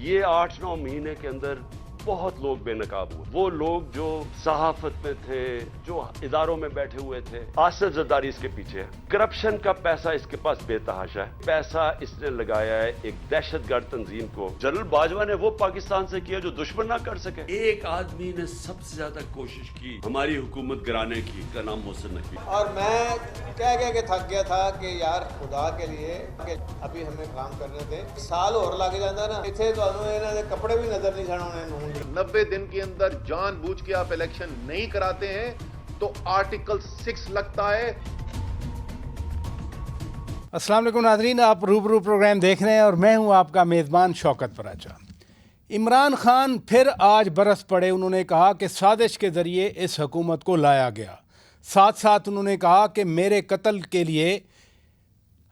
ये 8-9 महीने के अंदर बहुत लोग बेनकाब हुए। वो लोग जो सहाफत में थे, जो इदारों में बैठे हुए थे, आसिफ जरदारी इसके पीछे है। करप्शन का पैसा इसके पास बेतहाशा है। पैसा इसने लगाया है एक दहशतगर्द तंजीम को। जनरल बाजवा ने वो पाकिस्तान से किया जो दुश्मन ना कर सके। एक आदमी ने सबसे ज्यादा कोशिश की हमारी हुकूमत गिराने की, का नाम मोहसिन नकवी। और मैं कह के थक गया था कि यार खुदा के लिए कि अभी हमें काम करने थे। साल और लग जाता ना, इतने तो इन्होंने कपड़े भी नजर नहीं छाने। 90 दिन के अंदर जानबूझ के आप इलेक्शन नहीं कराते हैं तो आर्टिकल 6 लगता है। अस्सलाम वालेकुम नाज़रीन, आप रूबरू प्रोग्राम देख रहे हैं और मैं हूं आपका मेज़बान शौकत पराचा। इमरान खान फिर आज बरस पड़े। उन्होंने कहा कि साजिश के ज़रिए इस हुकूमत को लाया गया। साथ साथ उन्होंने कहा कि मेरे कत्ल के लिए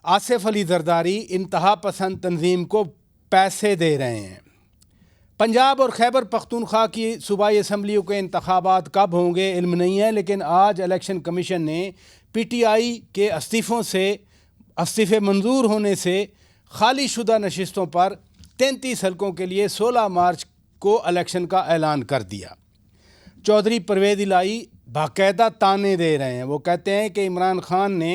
आसिफ अली जरदारी इंतहा पसंद तंजीम को पैसे दे रहे हैं। पंजाब और खैबर पख्तूनख्वा की सूबाई असम्बलियों के इंतखाबात कब होंगे इल्म नहीं है, लेकिन आज इलेक्शन कमीशन ने PTI के इस्तीफ़े मंजूर होने से खाली शुदा नशिस्तों पर 33 हलकों के लिए 16 मार्च को इलेक्शन का ऐलान कर दिया। चौधरी परवेज़ इलाही बाकायदा ताने दे रहे हैं। वो कहते हैं कि इमरान खान ने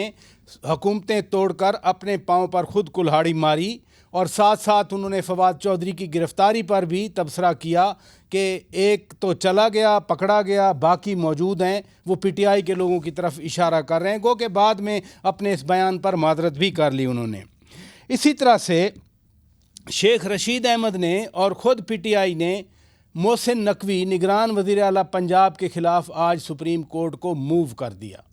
हुकूमतें तोड़कर अपने पाँव पर खुद कुल्हाड़ी मारी, और साथ साथ उन्होंने फवाद चौधरी की गिरफ़्तारी पर भी तबसरा किया कि एक तो चला गया, पकड़ा गया, बाकी मौजूद हैं। वो PTI के लोगों की तरफ इशारा कर रहे हैं। गो के बाद में अपने इस बयान पर मादरत भी कर ली उन्होंने। इसी तरह से शेख रशीद अहमद ने और ख़ुद PTI ने मोहसिन नकवी निगरान वज़ीर आला पंजाब के ख़िलाफ़ आज सुप्रीम कोर्ट को मूव कर दिया।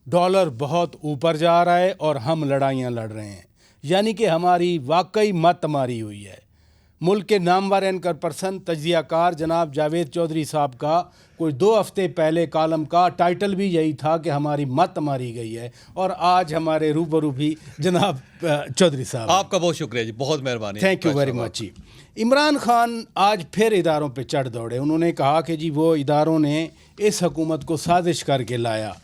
डॉलर बहुत ऊपर जा रहा है और हम लड़ाइयाँ लड़ रहे हैं, यानी कि हमारी वाकई मत मारी हुई है। मुल्क के नामवर एंकर पर्सन तज्ज़ियाकार जनाब जावेद चौधरी साहब का कोई 2 हफ्ते पहले कॉलम का टाइटल भी यही था कि हमारी मत मारी गई है। और आज हमारे रूबरू भी जनाब चौधरी साहब। आपका बहुत शुक्रिया जी, बहुत मेहरबानी, थैंक यू वेरी मच जी। इमरान खान आज फिर इदारों पे चढ़ दौड़े। उन्होंने कहा कि जी वो इदारों ने इस हुकूमत को साजिश करके लाया।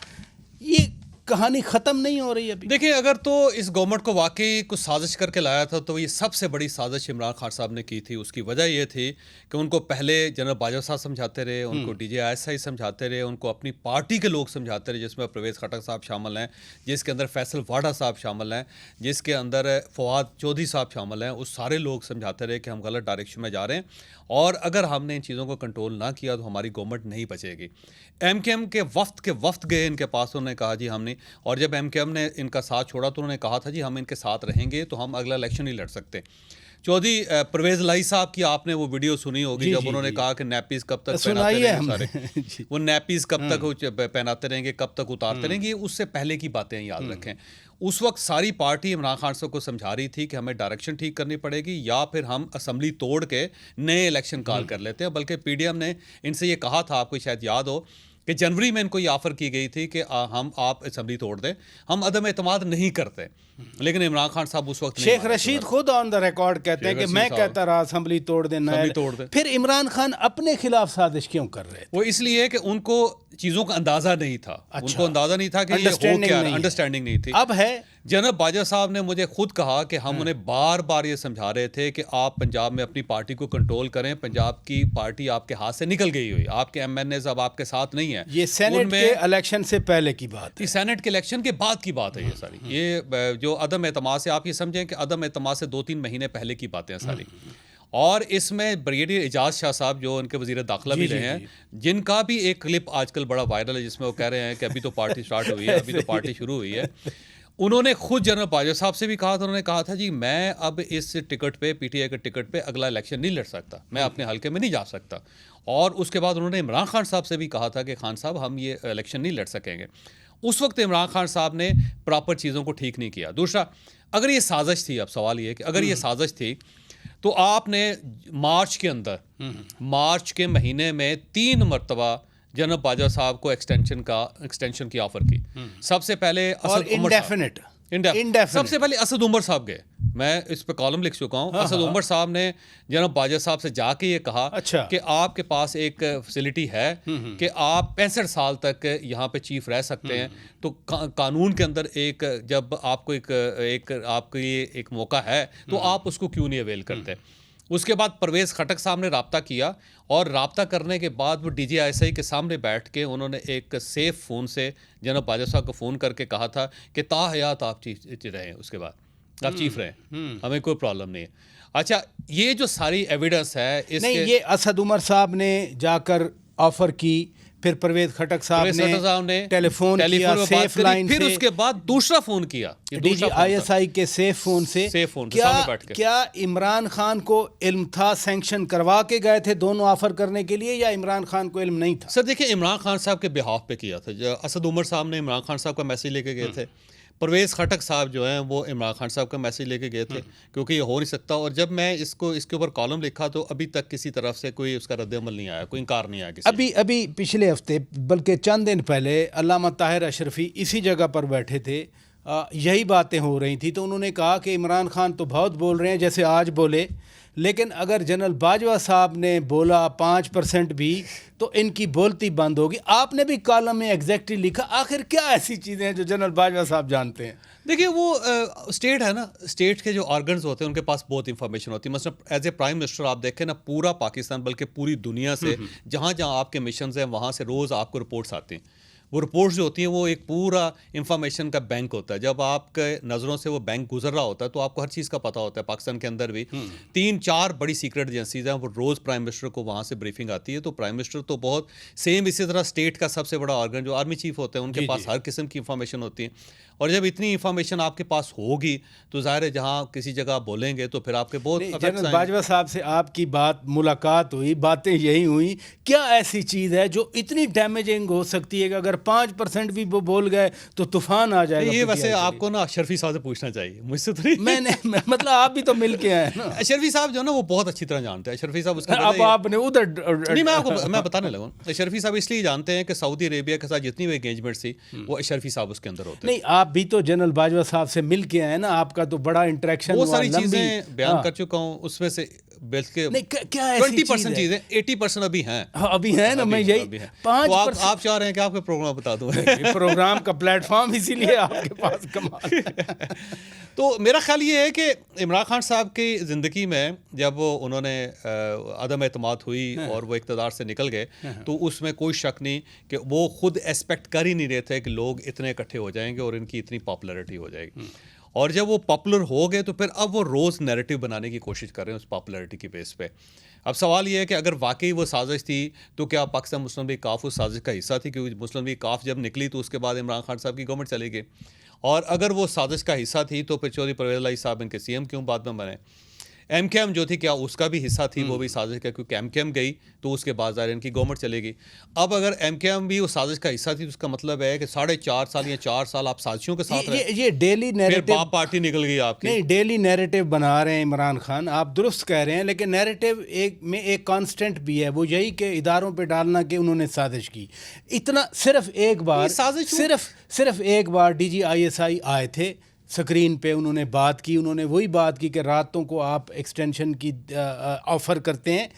ये कहानी ख़त्म नहीं हो रही अभी। देखिए, अगर तो इस गवर्नमेंट को वाकई कुछ साजिश करके लाया था तो ये सबसे बड़ी साजिश इमरान खान साहब ने की थी। उसकी वजह ये थी कि उनको पहले जनरल बाजवा साहब समझाते रहे, उनको DJ ISI समझाते रहे, उनको अपनी पार्टी के लोग समझाते रहे, जिसमें परवेज़ खटक साहब शामिल हैं, जिसके अंदर फैसल वाडा साहब शामिल हैं, जिसके अंदर फवाद चौधरी साहब शामिल हैं। उस सारे लोग समझाते रहे कि हम गलत डायरेक्शन में जा रहे हैं और अगर हमने इन चीज़ों को कंट्रोल ना किया तो हमारी गवर्नमेंट नहीं बचेगी। MKM के वफ्द गए इनके पास, उन्होंने कहा जी हमने, और जब MKM ने इनका साथ छोड़ा तो उन्होंने कहा था जी हम इनके साथ रहेंगे तो हम अगला इलेक्शन नहीं लड़ सकते। चौधरी परवेज़ इलाही साहब की आपने वो वीडियो सुनी होगी जब उन्होंने कहा कि नैपीज़ कब तक पहनाते रहेंगे सारे वो नैपीज़ कब तक पहनाते रहेंगे, कब तक उतारते रहेंगे। उससे पहले की बातें याद रखें। उस वक्त सारी पार्टी इमरान खान साहब को समझा रही थी कि हमें डायरेक्शन ठीक करनी पड़ेगी या फिर हम असम्बली तोड़ के नए इलेक्शन कॉल कर लेते हैं। बल्कि PDM ने इनसे ये कहा था, आपको शायद याद हो, कि जनवरी में इनको ये ऑफ़र की गई थी कि आप असम्बली तोड़ दें, हम अदम एतमाद नहीं करते। लेकिन इमरान खान साहब उस वक्त शेख रशीद खुद ऑन द रिकॉर्ड कहते हैं कि मैं कहता रहा असम्बली तोड़ देना है। फिर इमरान खान अपने खिलाफ साजिश क्यों कर रहे थे? वो इसलिए कि उनको चीज़ों का अंदाज़ा नहीं था। उनको अंदाज़ा नहीं था कि ये हो क्या, अंडरस्टैंडिंग नहीं थी। अब है। जनरल बाजवा साहब ने मुझे खुद कहा कि हम उन्हें बार बार ये समझा रहे थे कि आप पंजाब में अपनी पार्टी को कंट्रोल करें, पंजाब की पार्टी आपके हाथ से निकल गई हुई, आपके MNAs अब आपके साथ नहीं है। ये सेनेट के इलेक्शन से पहले की बात है, सेनेट के इलेक्शन के बाद की बात है ये सारी। ये जो अदम एतमाद से, आप ये समझें कि अदम एतमाद से 2-3 महीने पहले की बातें हैं सारी। और इसमें ब्रिगेडियर एजाज शाह साहब जो उनके वज़ीर दाखिला भी रहे हैं, जिनका भी एक क्लिप आजकल बड़ा वायरल है जिसमें वो कह रहे हैं कि अभी तो पार्टी स्टार्ट हुई है, अभी तो पार्टी शुरू हुई है। उन्होंने खुद जनरल बाजवा साहब से भी कहा था, उन्होंने कहा था जी मैं अब इस टिकट पे, PTI के टिकट पे अगला इलेक्शन नहीं लड़ सकता, मैं अपने हल्के में नहीं जा सकता। और उसके बाद उन्होंने इमरान खान साहब से भी कहा था कि खान साहब हम ये इलेक्शन नहीं लड़ सकेंगे। उस वक्त इमरान खान साहब ने प्रॉपर चीज़ों को ठीक नहीं किया। दूसरा, अगर ये साजिश थी, अब सवाल ये है कि अगर ये साजिश थी तो आपने मार्च के अंदर, मार्च के महीने में 3 मरतबा जनरल बाजवा साहब को एक्सटेंशन की ऑफर की। सबसे पहले सबसे पहले असद उमर साहब गए, मैं इस पे कॉलम लिख चुका हूँ। असद उमर साहब ने जनरल बाजवा साहब से जाके ये कहा कि आपके पास एक फैसिलिटी है कि आप 65 साल तक यहाँ पे चीफ रह सकते हैं, तो कानून के अंदर एक जब आपको एक आपको ये एक मौका है तो आप उसको क्यों नहीं अवेल करते। उसके बाद परवेज़ खटक साहब ने राब्ता किया और राब्ता करने के बाद वो DGISI के सामने बैठ के उन्होंने एक सेफ फ़ोन से जनाब बाजवा साहब को फ़ोन करके कहा था कि ताहयात आप चीफ रहें, उसके बाद आप चीफ रहें, हमें कोई प्रॉब्लम नहीं है। अच्छा, ये जो सारी एविडेंस है इसके नहीं, ये असद उमर साहब ने जाकर ऑफर की, फिर परवेज खटक साहब ने टेलीफोन किया सेफ लाइन फिर से, उसके बाद दूसरा फोन किया DGISI के सेफ फोन से। क्या इमरान खान को इल्म था, सैंक्शन करवा के गए थे दोनों ऑफर करने के लिए, या इमरान खान को इल्म नहीं था? सर देखिए, इमरान खान साहब के बिहाफ पे किया था। असद उमर साहब ने इमरान खान साहब का मैसेज लेके गए थे, परवेज़ खटक साहब जो हैं वो इमरान खान साहब का मैसेज लेके गए थे, क्योंकि ये हो नहीं सकता। और जब मैं इसके ऊपर कॉलम लिखा तो अभी तक किसी तरफ से कोई उसका रद्द-ए-अमल नहीं आया, कोई इनकार नहीं आया किसी। अभी पिछले हफ्ते, बल्कि चंद दिन पहले, अल्लामा ताहिर अशरफी इसी जगह पर बैठे थे, यही बातें हो रही थी, तो उन्होंने कहा कि इमरान खान तो बहुत बोल रहे हैं जैसे आज बोले, लेकिन अगर जनरल बाजवा साहब ने बोला 5% भी तो इनकी बोलती बंद होगी। आपने भी कॉलम में एग्जैक्टली लिखा, आखिर क्या ऐसी चीज़ें हैं जो जनरल बाजवा साहब जानते हैं? देखिए, वो स्टेट है ना, स्टेट के जो ऑर्गन्स होते हैं उनके पास बहुत इंफॉर्मेशन होती है। मतलब एज ए प्राइम मिनिस्टर आप देखें ना, पूरा पाकिस्तान बल्कि पूरी दुनिया से जहाँ जहाँ आपके मिशंस हैं वहाँ से रोज़ आपको रिपोर्ट्स आती हैं। वो रिपोर्ट्स जो होती हैं वो एक पूरा इंफॉर्मेशन का बैंक होता है। जब आपके नज़रों से वो बैंक गुजर रहा होता है तो आपको हर चीज़ का पता होता है। पाकिस्तान के अंदर भी 3-4 बड़ी सीक्रेट एजेंसीज हैं, वो रोज़ प्राइम मिनिस्टर को वहाँ से ब्रीफिंग आती है। तो प्राइम मिनिस्टर तो बहुत सेम, इसी तरह स्टेट का सबसे बड़ा ऑर्गन जो आर्मी चीफ होते हैं उनके पास हर किस्म की इंफॉर्मेशन होती है। और जब इतनी इंफॉर्मेशन आपके पास होगी तो ज़ाहिर है जहाँ किसी जगह बोलेंगे तो फिर आपके बहुत जनरल बाजवा साहब से आपकी मुलाकात हुई, बातें यही हुई, क्या ऐसी चीज़ है जो इतनी डैमेजिंग हो सकती है कि अगर 5% भी वो बोल गए तो तूफान आ जाएगा? ये वैसे आपको ना अशरफी साहब से पूछना चाहिए, मुझसे तो नहीं। मैंने मतलब आप भी तो मिल के आए ना। अशरफी साहब जो ना वो बहुत अच्छी तरह जानते हैं। अशरफी साहब उसका अब आपने उधर नहीं, मैं बताने लगा। अशरफी साहब इसलिए जानते हैं कि सऊदी अरेबिया के साथ जितनी भी एंगेजमेंट थी वो अशरफी साहब उसके अंदर होते हैं। नहीं, आप भी तो जनरल बाजवा साहब से मिल के आए ना, आपका तो बड़ा इंटरेक्शन हुआ। वो सारी चीजें बयान कर चुका हूँ, उसमें से बल्कि 20% चीजें, 80% अभी हैं। अभी है ना, मैं यही 5%। आप चाह रहे हैं कि आपके प्रोग्राम बता दूं? प्रोग्राम का प्लेटफॉर्म इसीलिए आपके पास कमाल। तो मेरा ख्याल ये है कि इमरान खान साहब की ज़िंदगी में जब उन्होंने अदम एतमाद हुई और वो इक़्तिदार से निकल गए तो उसमें कोई शक नहीं कि वो खुद एक्सपेक्ट कर ही नहीं रहे थे कि लोग इतने इकट्ठे हो जाएंगे और इनकी इतनी पॉपुलैरिटी हो जाएगी। और जब वो पॉपुलर हो गए तो फिर अब वो रोज़ नैरेटिव बनाने की कोशिश कर रहे हैं उस पॉपुलैरिटी की बेस पे। अब सवाल ये है कि अगर वाकई वो साजिश थी तो क्या पाकिस्तान मुस्लिम लीग काफ उस साजिश का हिस्सा थी? क्योंकि मुस्लिम लीग काफ जब निकली तो उसके बाद इमरान खान साहब की गवर्नमेंट चली गई। और अगर वो साजिश का हिस्सा थी तो फिर चौधरी परवेज़ इलाही साहब इनके CM क्यों बाद में बने? MKM जो थी क्या उसका भी हिस्सा थी? वो भी साजिश का, क्योंकि MKM गई तो उसके बाद ज़ाहिर इनकी गवर्नमेंट चलेगी। अब अगर MKM भी उस साजिश का हिस्सा थी तो उसका मतलब है कि 4.5 साल या 4 साल आप साजिशों के साथ रहे। ये डेली नैरेटिव, बाप पार्टी निकल गई आपकी। नहीं, डेली नैरेटिव बना रहे हैं इमरान खान, आप दुरुस्त कह रहे हैं, लेकिन नैरेटिव एक कांस्टेंट भी है, वो यही कि इदारों पे डालना कि उन्होंने साजिश की। इतना सिर्फ एक बार, सिर्फ एक बार DGISI आए थे, स्क्रीन पे उन्होंने बात की, उन्होंने वही बात की कि रातों को आप एक्सटेंशन की ऑफ़र करते हैं।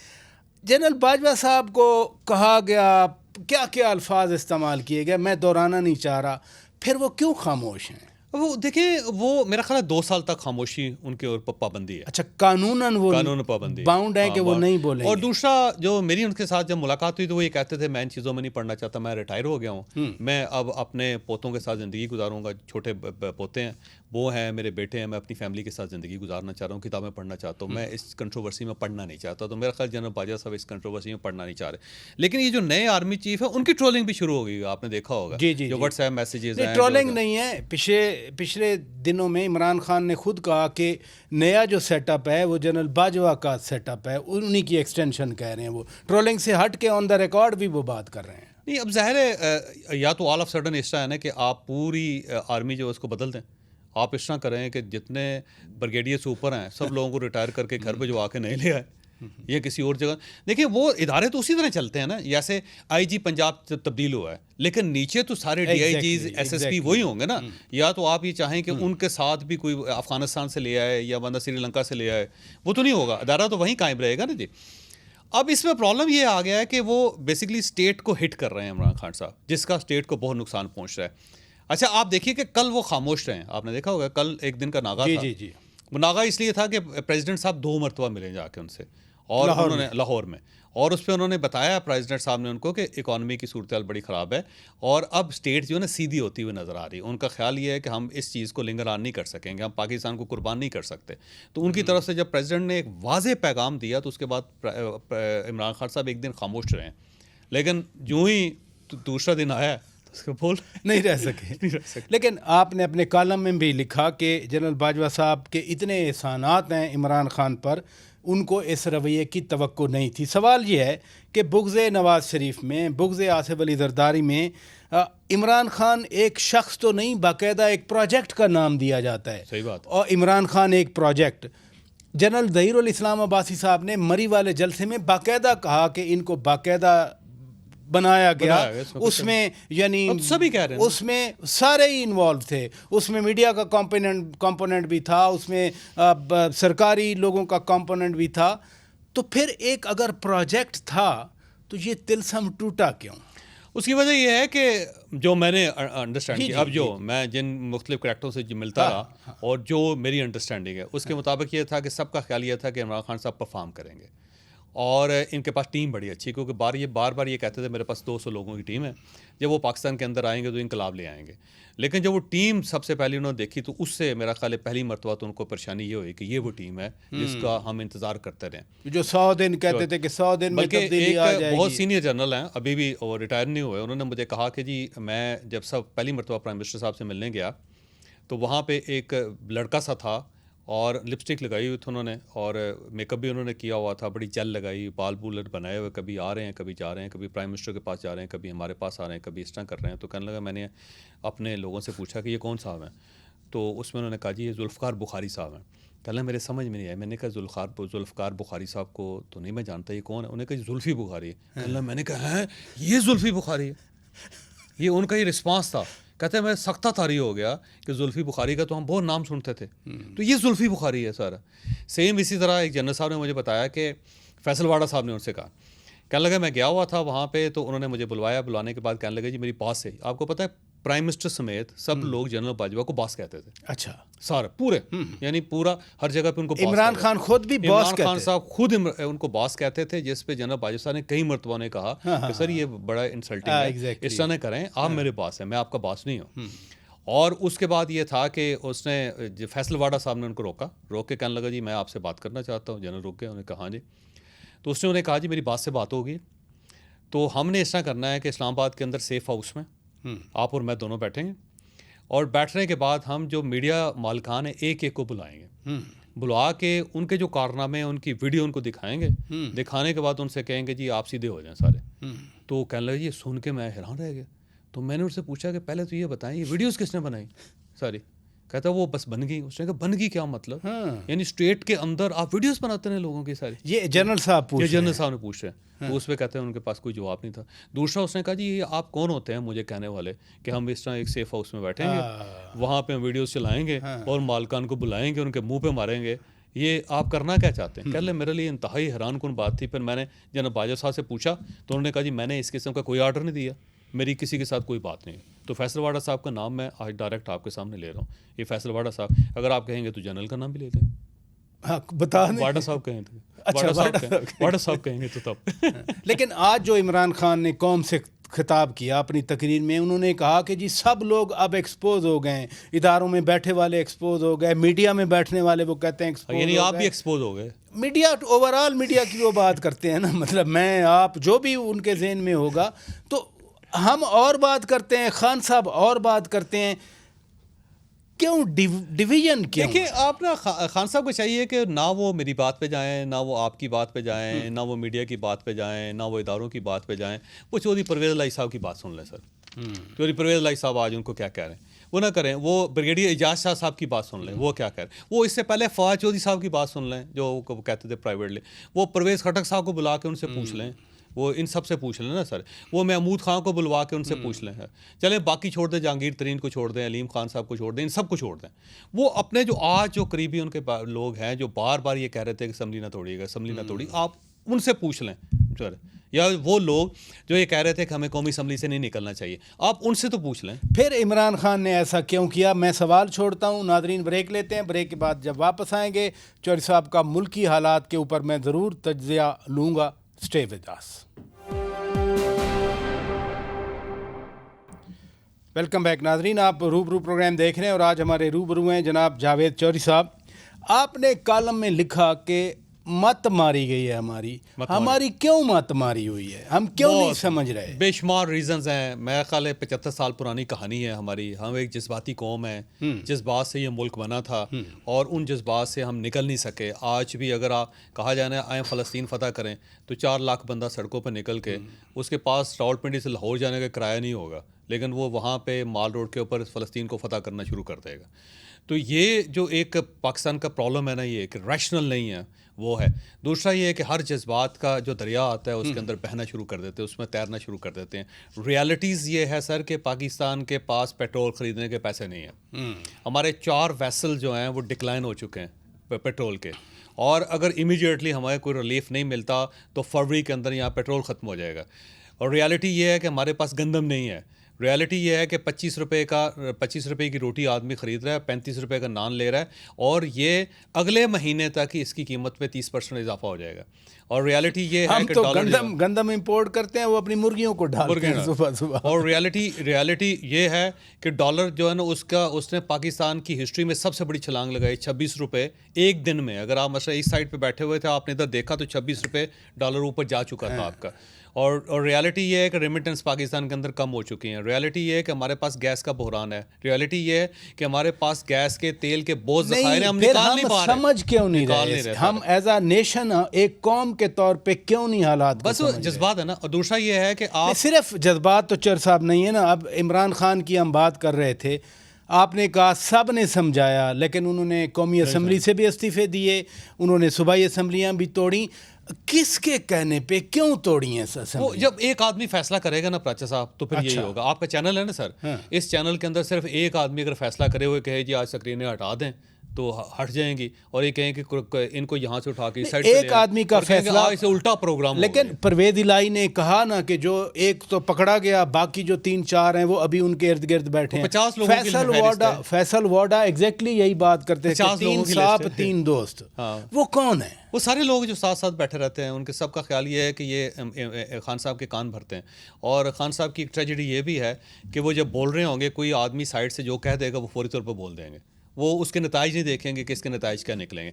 जनरल बाजवा साहब को कहा गया, क्या क्या अल्फाज इस्तेमाल किए गए, मैं दोहराना नहीं चाह रहा, फिर वो क्यों खामोश हैं? वो देखिए, वो मेरा ख्याल है 2 साल तक खामोशी उनके ऊपर पाबंदी है। अच्छा, कानूनन वो पाबंदी बाउंड है कि वो नहीं बोलेंगे। और दूसरा, जो मेरी उनके साथ जब मुलाकात हुई तो वो ये कहते थे मैं इन चीज़ों में नहीं पढ़ना चाहता, मैं रिटायर हो गया हूँ, मैं अब अपने पोतों के साथ ज़िंदगी गुजारूंगा। छोटे पोते हैं, वो हैं, मेरे बेटे हैं, मैं अपनी फैमिली के साथ ज़िंदगी गुजारना चाह रहा हूँ, किताबें पढ़ना चाहता हूँ, मैं इस कंट्रोवर्सी में पढ़ना नहीं चाहता। तो मेरा ख्याल जनरल बाजवा साहब इस कंट्रोवर्सी में पढ़ना नहीं चाह रहे। लेकिन ये जो नए आर्मी चीफ है उनकी ट्रोलिंग भी शुरू हो गई, आपने देखा होगा। जो व्हाट्सएप मैसेजेस हैं, ट्रोलिंग नहीं है। पिछले दिनों में इमरान खान ने खुद कहा कि नया जो सेटअप है वो जनरल बाजवा का सेटअप है, उन्हीं की एक्सटेंशन कह रहे हैं। वो ट्रोलिंग से हट के ऑन द रिकॉर्ड भी वो बात कर रहे हैं। नहीं, अब जाहिर है या तो ऑल ऑफ सडन इस तरह है ना कि आप पूरी आर्मी जो है उसको बदल दें। आप इस तरह करें कि जितने ब्रिगेडियर से ऊपर हैं सब लोगों को रिटायर करके घर पे जो आके नहीं ले आए, ये किसी और जगह। देखिए, वो इदारे तो उसी तरह चलते हैं ना, जैसे IG पंजाब तब्दील हुआ है, लेकिन नीचे तो सारे DIGs SSP वही होंगे ना। या तो आप ये चाहें कि उनके साथ भी कोई अफगानिस्तान से ले आए या बंदा श्रीलंका से ले आए, वो तो नहीं होगा, इदारा तो वहीं कायम रहेगा ना जी। अब इसमें प्रॉब्लम ये आ गया है कि वो बेसिकली स्टेट को हिट कर रहे हैं इमरान खान साहब, जिसका स्टेट को बहुत नुकसान पहुँच रहा है। अच्छा, आप देखिए कि कल वो खामोश रहे हैं, आपने देखा होगा कल एक दिन का नागा था। जी। वो नागा इसलिए था कि प्रेसिडेंट साहब 2 मरतबा मिले जाके उनसे, और उन्होंने लाहौर में, और उस पर उन्होंने बताया प्रेसिडेंट साहब ने उनको कि इकॉनमी की सूरत बड़ी ख़राब है और अब स्टेट जो है ना सीधी होती हुई नज़र आ रही है। उनका ख्याल ये है कि हम इस चीज़ को लिंगर ऑन नहीं कर सकेंगे, हम पाकिस्तान को कुर्बान नहीं कर सकते। तो उनकी तरफ से जब प्रेसिडेंट ने एक वाज़ेह पैगाम दिया तो उसके बाद इमरान खान साहब एक दिन खामोश रहे, लेकिन यूँ ही दूसरा दिन आया तो उसको बोल नहीं रह सके। लेकिन आपने अपने कॉलम में भी लिखा कि जनरल बाजवा साहब के इतने एहसानात हैं इमरान खान पर, उनको इस रवैये की तवक्को नहीं थी। सवाल ये है कि बुग़्ज़ नवाज़ शरीफ में, बुग़्ज़ आसिफ अली ज़रदारी में इमरान खान एक शख्स तो नहीं, बाकायदा एक प्रोजेक्ट का नाम दिया जाता है। सही बात। और इमरान खान एक प्रोजेक्ट, जनरल ज़हीरुल इस्लाम अब्बासी साहब ने मरी वाले जलसे में बाकायदा कहा कि इनको बाकायदा बनाया गया, उसमें यानी सभी कह रहे हैं, उसमें सारे ही इन्वॉल्व थे, उसमें मीडिया का कंपोनेंट भी था, उसमें सरकारी लोगों का कंपोनेंट भी था। तो फिर एक अगर प्रोजेक्ट था तो ये तिलस्म टूटा क्यों? उसकी वजह यह है कि जो मैंने अंडरस्टैंड किया, अब जो मैं जिन मुख्तलिफ करैक्टरों से जो मिलता रहा और जो मेरी अंडरस्टैंडिंग है उसके मुताबिक ये था कि सबका ख्याल ये था कि इमरान खान साहब परफॉर्म करेंगे, और इनके पास टीम बड़ी अच्छी, क्योंकि बार बार ये कहते थे मेरे पास 200 लोगों की टीम है, जब वो पाकिस्तान के अंदर आएंगे तो इनकलाब ले आएंगे। लेकिन जब वो टीम सबसे पहले उन्होंने देखी तो उससे मेरा ख्याल है पहली मरतबा तो उनको परेशानी ये हुई कि ये वो टीम है जिसका हम इंतज़ार करते रहे, जो 100 दिन कहते थे कि 100 दिन में तब्दीली आ जाएगी। बहुत सीनियर जनरल हैं, अभी भी वो रिटायर नहीं हुए, उन्होंने मुझे कहा कि जी मैं जब सब पहली मरतबा प्राइम मिनिस्टर साहब से मिलने गया तो वहाँ पर एक लड़का सा था और लिपस्टिक लगाई हुई थी उन्होंने, और मेकअप भी उन्होंने किया हुआ था, बड़ी जेल लगाई, बाल बूलर बनाए हुए, कभी आ रहे हैं कभी जा रहे हैं, कभी प्राइम मिनिस्टर के पास जा रहे हैं, कभी हमारे पास आ रहे हैं, कभी इस तरह कर रहे हैं। तो कहने लगा, मैंने अपने लोगों से पूछा कि ये कौन साहब हैं, तो उसमें उन्होंने कहा जी ये जुल्फ़कार बुखारी साहब हैं। कहना मेरे समझ में नहीं आया, मैंने कहा जुल्फ़कार बुखारी साहब को तो नहीं मैं जानता, ये कौन है? उन्होंने कहा जुल्फ़ी बुखारी है। कहना मैंने कहा है ये जुल्फ़ी बुखारी है, ये उनका ये रिस्पॉन्स था। कहते हैं मैं सख्ता तारी हो गया कि जुल्फ़ी बुखारी का तो हम बहुत नाम सुनते थे, तो ये जुल्फ़ी बुखारी है सारा। सेम इसी तरह एक जनरल साहब ने मुझे बताया कि फैसल वाडा साहब ने उनसे कहा, कहने लगा मैं गया हुआ था वहाँ पे, तो उन्होंने मुझे बुलवाया, बुलाने के बाद कहने लगे जी मेरी बॉस है, आपको पता है प्राइम मिनिस्टर समेत सब लोग जनरल बाजवा को बॉस कहते थे। अच्छा, सारा पूरे यानी पूरा हर जगह पे उनको इमरान खान खुद भी बॉस कहते थे। इमरान खान साहब खुद उनको बॉस कहते थे, जिस पे जनरल बाजवा साहब ने कई मरतबा ने कहा कि सर ये बड़ा इंसल्टिंग है, इस तरह करें, आप मेरे बॉस हैं, मैं आपका बॉस नहीं हूँ। और उसके बाद ये था कि उसने फैसल वाडा साहब ने उनको रोक के कहने लगा जी मैं आपसे बात करना चाहता हूँ। जनरल रुक गए, उन्होंने कहा हाँ जी। तो उसने उन्हें कहा जी मेरी बात से बात होगी, तो हमने इस तरह करना है कि इस्लामाबाद के अंदर सेफ हाउस में आप और मैं दोनों बैठेंगे, और बैठने के बाद हम जो मीडिया मालिकान है एक एक को बुलाएंगे, बुला के उनके जो कारनामे हैं उनकी वीडियो उनको दिखाएंगे, दिखाने के बाद उनसे कहेंगे जी आप सीधे हो जाएं सारे। तो कहने लगे ये सुन के मैं हैरान रह गया। तो मैंने उससे पूछा कि पहले तो ये बताएं ये वीडियोस किसने बनाई सारी? कहता वो बस बन गई। उसने कहा बन गई क्या मतलब? यानी स्टेट के अंदर आप वीडियोस बनाते हैं लोगों की सारी? ये जनरल साहब पूछ रहे हैं। तो उस पर कहते हैं उनके पास कोई जवाब नहीं था। दूसरा उसने कहा जी ये आप कौन होते हैं मुझे कहने वाले कि हम इस तरह एक सेफ हाउस में बैठेंगे, वहाँ पे हम वीडियोस चलाएंगे और मालकान को बुलाएंगे, उनके मुंह पे मारेंगे, ये आप करना क्या चाहते हैं? कह ले मेरे लिए इंतहाई हैरान कुन बात थी। फिर मैंने जनरल बाजवा साहब से पूछा तो उन्होंने कहा जी मैंने इस किस्म का कोई ऑर्डर नहीं दिया, मेरी किसी के साथ कोई बात नहीं है। तो फैसल वाडा साहब का नाम मैं आज डायरेक्ट आपके सामने ले रहा हूँ। ये फैसल वाडा साहब, अगर आप कहेंगे तो जनरल का नाम भी ले लें। हाँ, बता वाडा साहब कहें तो अच्छा, वाडा साहब कहेंगे तो तब। लेकिन आज जो इमरान खान ने कौम से खिताब किया अपनी तकरीर में, उन्होंने कहा कि जी सब लोग अब एक्सपोज हो गए, इदारों में बैठे वाले एक्सपोज हो गए, मीडिया में बैठने वाले वो कहते हैं एक्सपोज, यानी आप भी एक्सपोज हो गए। मीडिया ओवरऑल मीडिया की वो बात करते हैं ना, मतलब मैं आप जो भी उनके ज़हन में होगा, तो हम और बात करते हैं, खान साहब और बात करते हैं, क्यों डिवीजन क्यों? देखिए आप ना खान साहब को चाहिए कि ना वो मेरी बात पे जाएं, ना वो आपकी बात पे जाएं, ना वो मीडिया की बात पे जाएं, ना वो इदारों की बात पे जाएं, वो चौधरी परवेज़ इलाही साहब की बात सुन लें। सर चौधरी परवेज़ इलाही साहब आज उनको क्या कह रहे हैं वो ना करें, वो ब्रिगेडियर एजाज शाह साहब की बात सुन लें वो क्या कह रहे हैं, वो इससे पहले फवाद चौधरी साहब की बात सुन लें जो कहते थे प्राइवेटली, वो परवेज़ खटक साहब को बुला के उनसे पूछ लें, वो इन सब से पूछ लें ना सर, वो महमूद खान को बुलवा के उनसे पूछ लें। चले बाकी छोड़ दें, जहांगीर तरीन को छोड़ दें, अलीम खान साहब को छोड़ दें, इन सब को छोड़ दें। वो अपने जो आज जो करीबी उनके लोग हैं जो बार बार ये कह रहे थे कि असम्बली ना तोड़िएगा, असम्बली ना तोड़ी, आप उनसे पूछ लें सर, या वो लोग जो ये कह रहे थे कि हमें कौमी असम्बली से नहीं निकलना चाहिए, आप उनसे तो पूछ लें। फिर इमरान खान ने ऐसा क्यों किया? मैं सवाल छोड़ता हूं। नादरीन ब्रेक लेते हैं, ब्रेक के बाद जब वापस आएंगे चौधरी साहब का मुल्की हालात के ऊपर मैं ज़रूर तज्ज़िया लूँगा। Stay with us. Welcome back नाजरीन, आप रूबरू प्रोग्राम देख रहे हैं और आज हमारे रूबरू हैं जनाब जावेद चौधरी साहब। आपने कॉलम में लिखा कि मत मारी गई है हमारी क्यों मत मारी हुई है, हम क्यों नहीं समझ रहे? बेशुमार रीजंस हैं। मेरा ख्याल है 75 साल पुरानी कहानी है हमारी। हम एक जज्बाती कौम है, जज्बात से ये मुल्क बना था और उन जज्बात से हम निकल नहीं सके। आज भी अगर आप कहा जाए ना आए फ़लस्तीन फ़तह करें तो 4 लाख बंदा सड़कों पर निकल के, उसके पास रावलपिंडी से लाहौर जाने का किराया नहीं होगा, लेकिन वो वहाँ पे माल रोड के ऊपर फ़लस्तीन को फ़तह करना शुरू कर देगा। तो ये जो एक पाकिस्तान का प्रॉब्लम है ना, ये एक रैशनल नहीं है, वो है। दूसरा ये है कि हर जज्बात का जो दरिया आता है उसके अंदर बहना शुरू कर देते हैं, उसमें तैरना शुरू कर देते हैं। रियलिटीज़ ये है सर कि पाकिस्तान के पास पेट्रोल ख़रीदने के पैसे नहीं हैं। हमारे 4 वेसल जो हैं वो डिक्लाइन हो चुके हैं पेट्रोल के, और अगर इमीडिएटली हमें कोई रिलीफ नहीं मिलता तो फरवरी के अंदर यहाँ पेट्रोल ख़त्म हो जाएगा। और रियलिटी ये है कि हमारे पास गंदम नहीं है। रियलिटी ये है कि 25 रुपए की रोटी आदमी ख़रीद रहा है, 35 रुपए का नान ले रहा है, और ये अगले महीने तक ही इसकी कीमत में 30% इजाफा हो जाएगा। और रियलिटी ये है कि तो गंदम इंपोर्ट करते हैं, वो अपनी मुर्गियों को डालते हैं सुबह। और रियलिटी ये है कि डॉलर जो है ना उसने पाकिस्तान की हिस्ट्री में सबसे बड़ी छलांग लगाई। 26 रुपये एक दिन में, अगर आप मतलब इस साइड पे बैठे हुए थे, आपने इधर देखा तो 26 रुपये डॉलर ऊपर जा चुका था आपका। और रियलिटी ये है कि रेमिटेंस पाकिस्तान के अंदर कम हो चुकी हैं। रियलिटी ये है कि हमारे पास गैस का बहरान है। रियलिटी ये है कि हमारे पास गैस के तेल के बहुत ज़खायर हम निकाल नहीं पा रहे। समझ क्यों नहीं रहे? हम एज अ नेशन, एक कौम के तौर पे क्यों नहीं हालात? बस जज्बात है ना। और दूसरा ये है कि आप सिर्फ जज्बात तो चर साहब नहीं है ना। अब इमरान खान की हम बात कर रहे थे, आपने कहा सब ने समझाया, लेकिन उन्होंने कौमी असम्बली से भी इस्तीफे दिए, उन्होंने सूबाई असम्बलियाँ भी तोड़ी। किसके कहने पे क्यों तोड़ी हैं असेंबली? वो जब एक आदमी फैसला करेगा ना प्राचा साहब, तो फिर यही होगा। आपका चैनल है ना सर, इस चैनल के अंदर सिर्फ एक आदमी अगर फैसला करे हुए कहे जी आज स्क्रीनें हटा दें तो हट जाएंगी, और ये कहें कि इनको यहाँ से उठा के साइड एक आदमी का फैसला इसे उल्टा प्रोग्राम। लेकिन परवेज इलाही ने कहा ना कि जो एक तो पकड़ा गया, बाकी जो 3-4 हैं वो अभी उनके इर्द गिर्द बैठे हैं। 50 लोगों फैसल वाडा एग्जैक्टली यही बात करते हैं, 3 साहब 3 दोस्त। वो कौन है? वो सारे लोग जो साथ साथ बैठे रहते हैं, उनके सबका ख्याल ये है कि ये खान साहब के कान भरते हैं। और खान साहब की एक ट्रेजेडी ये भी है कि वो जब बोल रहे होंगे, कोई आदमी साइड से जो कह देगा वो फौरी तौर पर बोल देंगे, वो उसके नताइज नहीं देखेंगे कि इसके नताइज क्या निकलेंगे।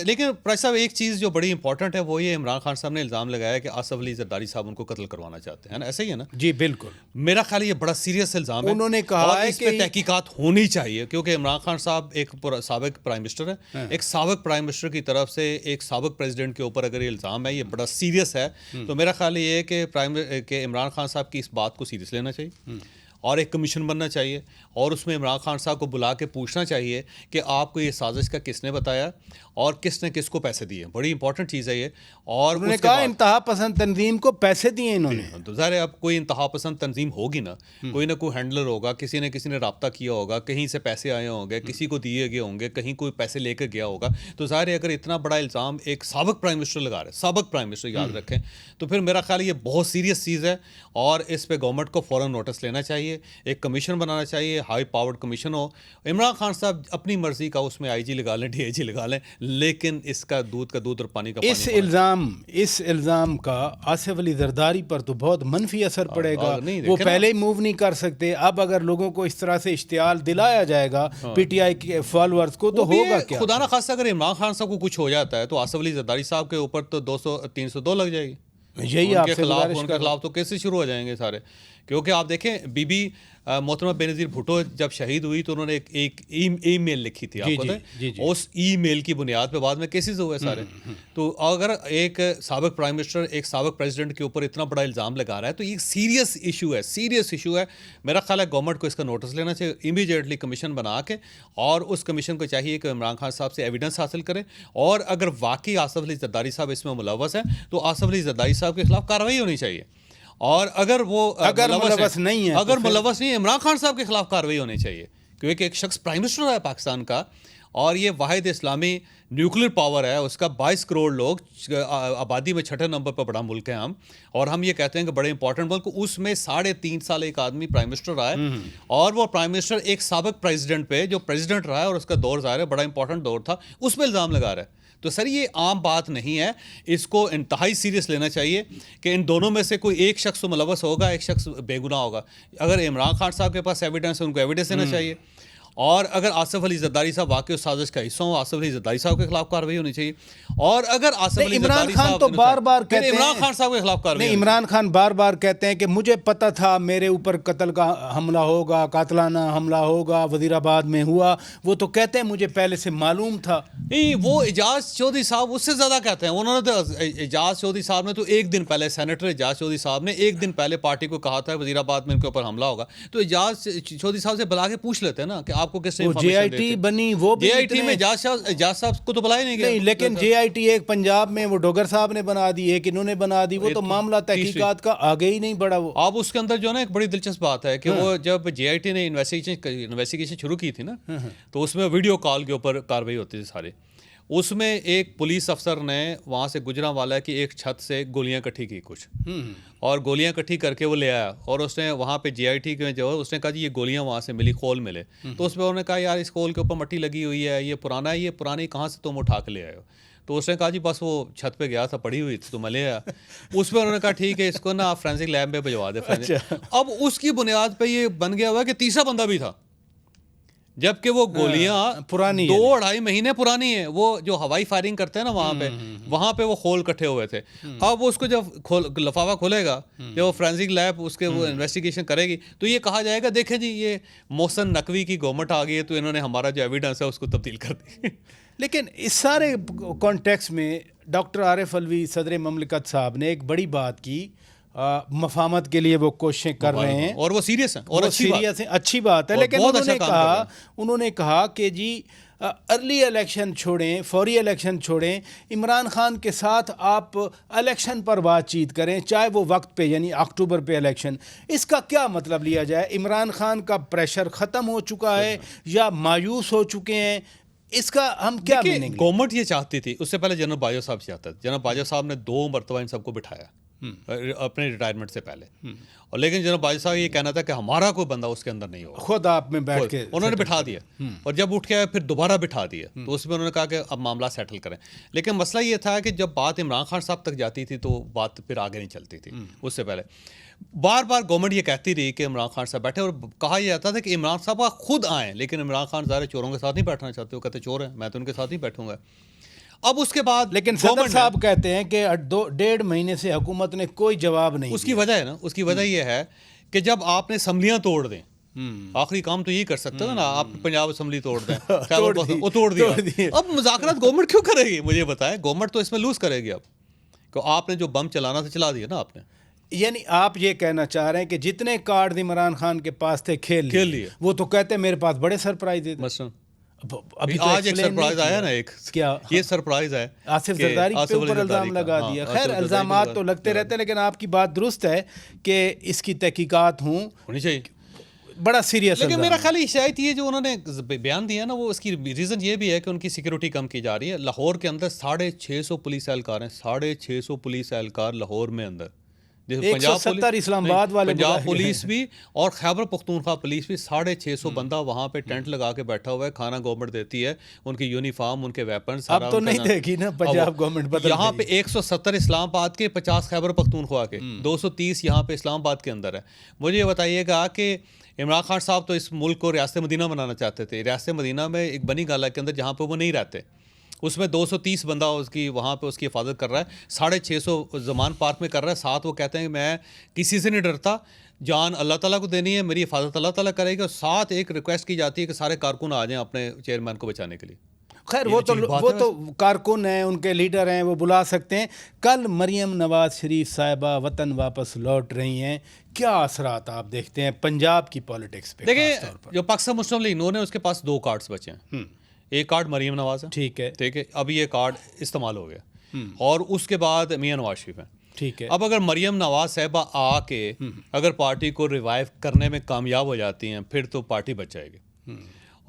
लेकिन प्राइस साहब एक चीज़ जो बड़ी इंपॉर्टेंट है वो ये, इमरान खान साहब ने इल्ज़ाम लगाया कि आसफ अली जरदारी साहब उनको कत्ल करवाना चाहते हैं ना, ऐसा ही है ना? जी बिल्कुल। मेरा ख्याल ये बड़ा सीरियस इल्ज़ाम है। उन्होंने कहा है इस पे तहकीकात होनी चाहिए, क्योंकि इमरान खान साहब एक साबिक प्राइम मिनिस्टर है। एक साबिक प्राइम मिनिस्टर की तरफ से एक साबिक प्रेसिडेंट के ऊपर अगर ये इल्ज़ाम है, ये बड़ा सीरियस है। तो मेरा ख्याल ये है कि इमरान खान साहब की इस बात को सीरियस लेना चाहिए और एक कमीशन बनना चाहिए, और उसमें इमरान खान साहब को बुला के पूछना चाहिए कि आपको ये साजिश का किसने बताया और किसने किसको पैसे दिए। बड़ी इंपॉर्टेंट चीज़ है ये। और उन्होंने कहा इंतहा पसंद तंजीम को पैसे दिए इन्होंने। तो ज़ाहिर है अब कोई इंतहा पसंद तंजीम होगी ना कोई हैंडलर होगा, किसी ने रब्ता किया होगा, कहीं से पैसे आए होंगे, किसी को दिए गए होंगे, कहीं कोई पैसे लेकर गया होगा। तो ज़ाहिर है अगर इतना बड़ा इल्ज़ाम एक साबिक प्राइम मिनिस्टर लगा रहे, साबिक प्राइम मिनिस्टर याद रखें, तो फिर मेरा ख्याल ये बहुत सीरियस चीज़ है और इस पर गवर्नमेंट को फ़ौरन नोटिस लेना चाहिए, एक कमीशन बनाना चाहिए, हाई पावर्ड कमीशन हो। इमरान खान साहब अपनी मर्जी का उसमें IG लगा लें, DIG लगा लें, लेकिन इसका दूध का दूध और पानी का पानी। इस इल्ज़ाम का आसिफ अली जरदारी पर तो बहुत मनफी असर पड़ेगा। वो पहले ही मूव नहीं कर सकते, अब अगर लोगों को इस तरह से इश्तियाल दिलाया जाएगा PTI के फॉलोअर्स को तो होगा क्या? खुदा ना खास्ता अगर इमरान खान साहब को कुछ हो जाता है तो आसिफ अली जरदारी साहब के ऊपर तो 302 लग जाएगी। यही उनके खिलाफ तो केसेस शुरू हो जाएंगे सारे। क्योंकि आप देखें बीबी मोहतरमा बेनज़ीर भुट्टो जब शहीद हुई तो उन्होंने एक ईमेल लिखी थी, आपको पता है? उस ईमेल की बुनियाद पे बाद में केसेस हुए सारे। तो अगर एक साबिक प्राइम मिनिस्टर एक साबिक प्रेसिडेंट के ऊपर इतना बड़ा इल्ज़ाम लगा रहा है तो ये सीरियस इशू है। मेरा ख्याल है गवर्नमेंट को इसका नोटिस लेना चाहिए, इमीडिएटली कमीशन बना के, और उस कमीशन को चाहिए कि इमरान खान साहब से एविडेंस हासिल करें, और अगर वाकई आसिफ अली जरदारी साहब इसमें मुलव्वस है तो आसिफ अली जरदारी साहब के खिलाफ कार्रवाई होनी चाहिए। और अगर मुलव्वस नहीं है, इमरान खान साहब के खिलाफ कार्रवाई होनी चाहिए, क्योंकि एक शख्स प्राइम मिनिस्टर है पाकिस्तान का और ये वाहिद इस्लामी न्यूक्लियर पावर है, उसका 22 करोड़ लोग, आबादी में 6ठे नंबर पर बड़ा मुल्क है हम, और हम ये कहते हैं कि बड़े इंपॉर्टेंट मुल्क, उसमें 3.5 साल एक आदमी प्राइम मिनिस्टर रहा है, और वो प्राइम मिनिस्टर एक साबिक प्रेसिडेंट पे, जो प्रेसिडेंट रहा है और उसका दौर ज़ाहिर है बड़ा इंपॉर्टेंट दौर था, उस पर इल्ज़ाम लगा रहा है। तो सर ये आम बात नहीं है, इसको इंतहाई सीरियस लेना चाहिए कि इन दोनों में से कोई एक शख्स तो मुलव्वस होगा, एक शख्स बेगुनाह होगा। अगर इमरान खान साहब के पास एविडेंस है, उनको एविडेंस देना चाहिए, और अगर आसिफ अली जरदारी साहब वाकई उस साजिश का हिस्सा हो, आसिफ अली जरदारी साहब के खिलाफ कार्रवाई होनी चाहिए। और अगर आसिफ अली इमरान जरदारी खान साहब तो बार-बार कहते हैं, इमरान खान साहब के खिलाफ कार्रवाई, नहीं, इमरान खान बार-बार कहते हैं कि मुझे पता था मेरे ऊपर कत्ल का हमला होगा, कातलाना हमला होगा, वजीराबाद में हुआ। वो तो कहते हैं मुझे पहले से मालूम था। नहीं, वो एजाज चौधरी साहब उससे ज़्यादा कहते हैं। उन्होंने तो, एजाज चौधरी साहब ने तो एक दिन पहले, सेनेटर एजाज चौधरी साहब ने एक दिन पहले पार्टी को कहा था वजीराबाद में इनके ऊपर हमला होगा। तो एजाज चौधरी साहब से बुला के पूछ लेते हैं ना कि आपको किसने इंफॉर्मेशन JIT बनी, वो भी JIT में एजाज साहब को तो बुलाया नहीं गया। नहीं, लेकिन JIT एक पंजाब में वो डोगर साहब ने बना दी, एक इन्होंने बना दी, वो तो मामला तहकीकात का आगे ही नहीं बढ़ा। वो अब उसके अंदर जो ना एक बड़ी दिलचस्प बात है कि वो जब JIT ने इन्वेस्टिगेशन शुरू की थी ना, तो उसमें वीडियो कॉल के ऊपर कार्रवाई होती थी सारी। उसमें एक पुलिस अफसर ने वहाँ से गुजरांवाला की एक छत से गोलियां इकट्ठी की कुछ, और गोलियां इकट्ठी करके वो ले आया, और उसने वहाँ पे JIT के जो उसने कहा जी ये गोलियां वहाँ से मिली, खोल मिले। तो उसमें उन्होंने कहा यार इस खोल के ऊपर मट्टी लगी हुई है, ये पुराना है, ये पुरानी कहाँ से तुम उठा के ले आए हो? तो उसने कहा जी बस वो छत पे गया था, पड़ी हुई थी तो मैं ले आया। उसमें उन्होंने कहा ठीक है, इसको ना आप फोरेंसिक लैब में भिजवा दे। अब उसकी बुनियाद पर ये बन गया हुआ कि तीसरा बंदा भी था, जबकि वो गोलियां पुरानी 2-2.5 महीने पुरानी है। वो जो हवाई फायरिंग करते हैं ना वहाँ पे वो खोल इकट्ठे हुए थे। अब उसको जब लफाफा खोलेगा, जब वो फोरेंसिक लैब उसके वो इन्वेस्टिगेशन करेगी, तो ये कहा जाएगा देखें जी ये मोहसिन नकवी की गवर्नमेंट आ गई है, तो इन्होंने हमारा जो एविडेंस है उसको तब्दील कर दी। लेकिन इस सारे कॉन्टेक्स्ट में डॉक्टर आरिफ अलवी सदर ममलिकत साहब ने एक बड़ी बात की, मफामत के लिए वो कोशिशें कर रहे हैं, और वो सीरियस हैं, और अच्छी बात है। लेकिन उन्होंने कहा कि जी अर्ली इलेक्शन छोड़ें, फौरी इलेक्शन छोड़ें, इमरान खान के साथ आप इलेक्शन पर बातचीत करें, चाहे वो वक्त पे यानी अक्टूबर पे इलेक्शन। इसका क्या मतलब लिया जाए? इमरान खान का प्रेशर ख़त्म हो चुका है या मायूस हो चुके हैं? इसका हम क्या मीनिंग? गवर्नमेंट ये चाहती थी, उससे पहले जनरल बाजवा साहब चाहता था। जनरल बाजवा साहब ने 2 मरतबा इन सबको बिठाया अपने रिटायरमेंट से पहले, और लेकिन जनरल बाजवा साहब ये कहना था कि हमारा कोई बंदा उसके अंदर नहीं होगा, खुद आप में बैठ के उन्होंने बिठा दिया। और जब उठ के आया फिर दोबारा बिठा दिया, तो उसमें उन्होंने कहा कि अब मामला सेटल करें। लेकिन मसला ये था कि जब बात इमरान खान साहब तक जाती थी तो बात फिर आगे नहीं चलती थी। उससे पहले बार बार गवर्नमेंट ये कहती रही कि इमरान खान साहब बैठे, और कहा यह जाता था कि इमरान साहब खुद आएँ, लेकिन इमरान खान ज़ाहिर चोरों के साथ नहीं बैठना चाहते। वो कहते चोर हैं, मैं तो उनके साथ ही बैठूंगा। अब उसके बाद लेकिन सदर साहब कहते हैं कि 1.5 महीने से हुकूमत ने कोई जवाब नहीं। उसकी वजह है ना, उसकी वजह यह है कि जब आपने असम्बलियां तोड़ दें, आखिरी काम तो यही कर सकते हो ना, आप पंजाब असम्बली तोड़ दें, तोड़ दिया। अब मुज़ाकरात गवर्नमेंट क्यों करेगी? मुझे बताएं, गवर्नमेंट तो इसमें लूज करेगी। अब तो आपने जो बम चलाना था चला दिया ना आपने। यानी आप ये कहना चाह रहे हैं कि जितने कार्ड इमरान खान के पास थे खेल लिए। वो तो कहते हैं मेरे पास बड़े सरप्राइज थे। अभी तो आज एक सरप्राइज आया ना, एक क्या ये सरप्राइज है, आसिफ जरदारी पे ऊपर इल्जाम लगा दिया। खैर इल्जामात तो लगते रहते हैं, लेकिन आपकी बात दुरुस्त है कि इसकी तहकीकात होनी चाहिए, बड़ा सीरियस। लेकिन मेरा ख्याल शायद ये जो उन्होंने बयान दिया ना, वो इसकी रीज़न ये भी है कि उनकी सिक्योरिटी कम की जा रही है। लाहौर के अंदर 650 पुलिस एहलकार हैं, 650 पुलिस एहलकार लाहौर में अंदर। 170 इस्लामाबाद वाले, पंजाब पुलिस भी और खैबर पख्तूनख्वा पुलिस भी 650 बंदा वहाँ पे टेंट लगा के बैठा हुआ है। खाना गवर्नमेंट देती है, उनकी यूनिफॉर्म, उनके वेपन सारा। अब तो नहीं देगी ना पंजाब गवर्नमेंट बदल। यहाँ पे 170 इस्लामाबाद के, 50 खैबर पख्तूनख्वा के, 230 यहाँ पे इस्लामाबाद के अंदर है। मुझे ये बताइएगा कि इमरान खान साहब तो इस मुल्क को रियासत मदीना बनाना चाहते थे। रियासत मदीना में एक बनी गाला के अंदर जहाँ पे वो नहीं रहते, उसमें 230 बंदा उसकी वहाँ पे उसकी हिफाजत कर रहा है, 650 जमान पार्क में कर रहा है। साथ वो कहते हैं कि मैं किसी से नहीं डरता, जान अल्लाह ताला को देनी है, मेरी हिफाजत अल्लाह ताला करेगी। और साथ एक रिक्वेस्ट की जाती है कि सारे कारकुन आ जाएं अपने चेयरमैन को बचाने के लिए। खैर वो तो कारकुन हैं, उनके लीडर हैं, वो बुला सकते हैं। कल मरियम नवाज शरीफ साहिबा वतन वापस लौट रही हैं, क्या असरात आप देखते हैं पंजाब की पॉलिटिक्स पे? देखिए, जो पाकिस्तान मुस्लिम लीग नून है उसके पास 2 कार्ड्स बचे हैं। एक कार्ड मरियम नवाज है, ठीक है, अब ये कार्ड इस्तेमाल हो गया, और उसके बाद मियां नवाज शरीफ है, ठीक है। अब अगर मरियम नवाज साहिबा आके अगर पार्टी को रिवाइव करने में कामयाब हो जाती हैं, फिर तो पार्टी बच जाएगी।